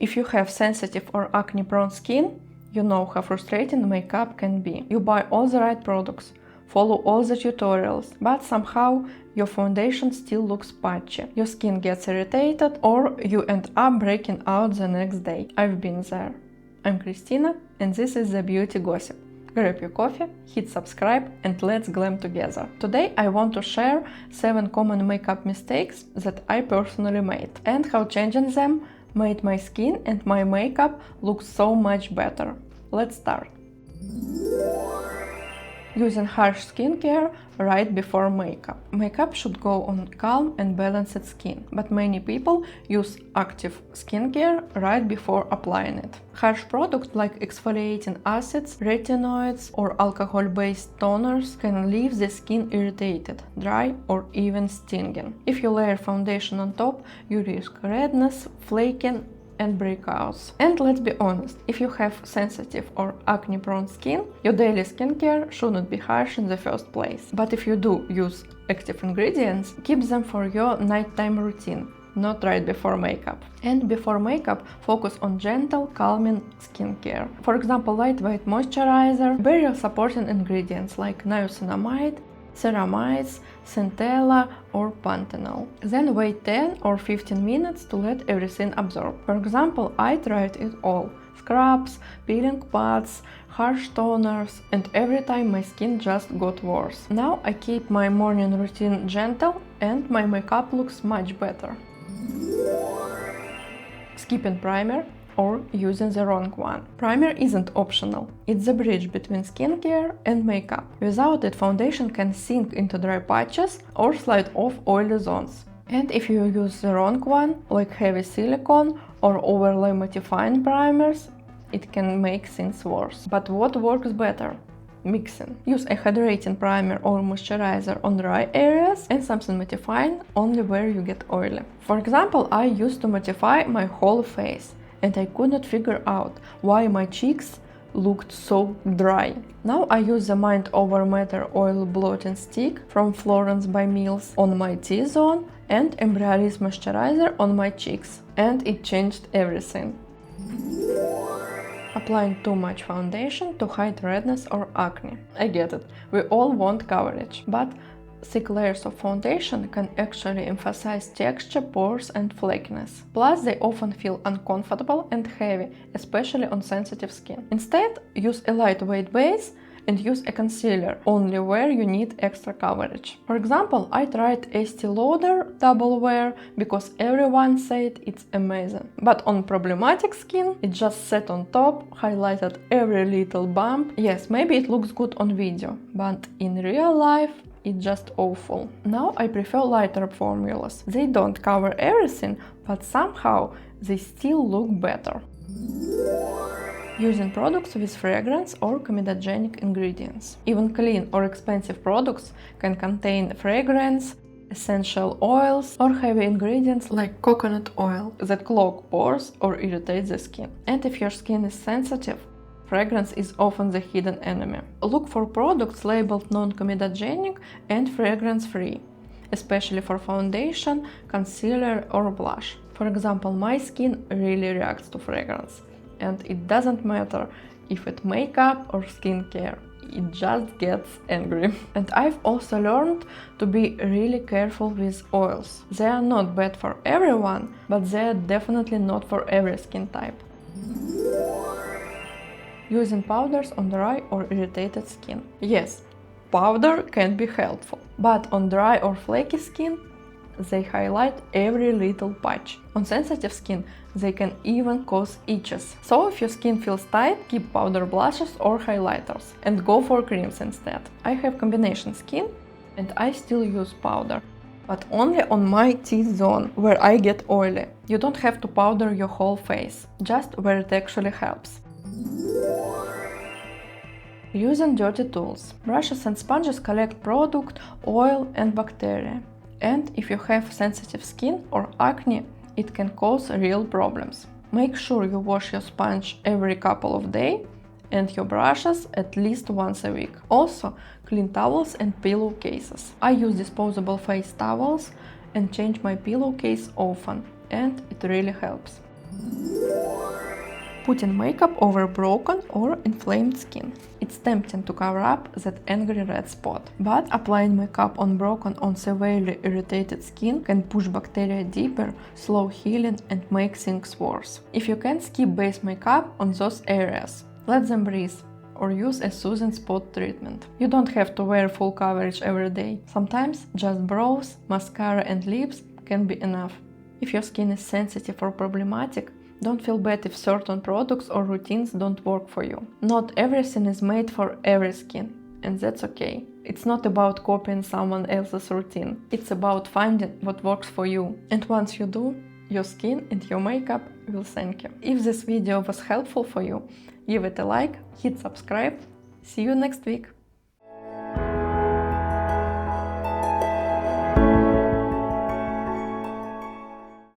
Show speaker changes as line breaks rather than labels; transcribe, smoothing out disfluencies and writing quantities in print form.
If you have sensitive or acne-prone skin, you know how frustrating makeup can be. You buy all the right products, follow all the tutorials, but somehow your foundation still looks patchy. Your skin gets irritated or you end up breaking out the next day. I've been there. I'm Christina and this is the Beauty Gossip. Grab your coffee, hit subscribe and let's glam together. Today I want to share 7 common makeup mistakes that I personally made and how changing them made my skin and my makeup look so much better. Let's start. Using harsh skincare right before makeup. Makeup should go on calm and balanced skin, but many people use active skincare right before applying it. Harsh products like exfoliating acids, retinoids or alcohol-based toners can leave the skin irritated, dry or even stinging. If you layer foundation on top, you risk redness, flaking and breakouts. And let's be honest, if you have sensitive or acne-prone skin, your daily skincare shouldn't be harsh in the first place. But if you do use active ingredients, keep them for your nighttime routine, not right before makeup. And before makeup, focus on gentle, calming skincare. For example, lightweight moisturizer, barrier supporting ingredients like niacinamide, ceramides, centella or panthenol. Then wait 10 or 15 minutes to let everything absorb. For example, I tried it all. Scrubs, peeling pads, harsh toners, and every time my skin just got worse. Now I keep my morning routine gentle and my makeup looks much better. Skipping primer or using the wrong one. Primer isn't optional, it's the bridge between skincare and makeup. Without it, foundation can sink into dry patches or slide off oily zones. And if you use the wrong one, like heavy silicone or overlay mattifying primers, it can make things worse. But what works better? Mixing. Use a hydrating primer or moisturizer on dry areas and something mattifying only where you get oily. For example, I used to mattify my whole face, and I could not figure out why my cheeks looked so dry. Now I use the Mind Over Matter Oil Blotting Stick from Florence by Mills on my T-zone and Embryolisse Moisturizer on my cheeks, and it changed everything. Applying too much foundation to hide redness or acne. I get it, we all want coverage, but thick layers of foundation can actually emphasize texture, pores and flakiness. Plus, they often feel uncomfortable and heavy, especially on sensitive skin. Instead, use a lightweight base and use a concealer only where you need extra coverage. For example, I tried Estee Lauder Double Wear because everyone said it's amazing. But on problematic skin, it just sat on top, highlighted every little bump. Yes, maybe it looks good on video, but in real life, it's just awful. Now I prefer lighter formulas. They don't cover everything, but somehow they still look better. Using products with fragrance or comedogenic ingredients. Even clean or expensive products can contain fragrance, essential oils or heavy ingredients like coconut oil that clog pores or irritate the skin. And if your skin is sensitive, fragrance is often the hidden enemy. Look for products labeled non-comedogenic and fragrance-free, especially for foundation, concealer or blush. For example, my skin really reacts to fragrance, and it doesn't matter if it's makeup or skincare, it just gets angry. And I've also learned to be really careful with oils. They are not bad for everyone, but they are definitely not for every skin type. Using powders on dry or irritated skin. Yes, powder can be helpful, but on dry or flaky skin, they highlight every little patch. On sensitive skin, they can even cause itches. So if your skin feels tight, keep powder blushes or highlighters and go for creams instead. I have combination skin and I still use powder, but only on my T-zone where I get oily. You don't have to powder your whole face, just where it actually helps. Using dirty tools. Brushes and sponges collect product, oil and bacteria. And if you have sensitive skin or acne, it can cause real problems. Make sure you wash your sponge every couple of days and your brushes at least once a week. Also, clean towels and pillowcases. I use disposable face towels and change my pillowcase often, and it really helps. Putting makeup over broken or inflamed skin. It's tempting to cover up that angry red spot, but applying makeup on broken or severely irritated skin can push bacteria deeper, slow healing, and make things worse. If you can, skip base makeup on those areas. Let them breathe, or use a soothing spot treatment. You don't have to wear full coverage every day. Sometimes just brows, mascara, and lips can be enough. If your skin is sensitive or problematic, don't feel bad if certain products or routines don't work for you. Not everything is made for every skin, and that's okay. It's not about copying someone else's routine. It's about finding what works for you. And once you do, your skin and your makeup will thank you. If this video was helpful for you, give it a like, hit subscribe. See you next week.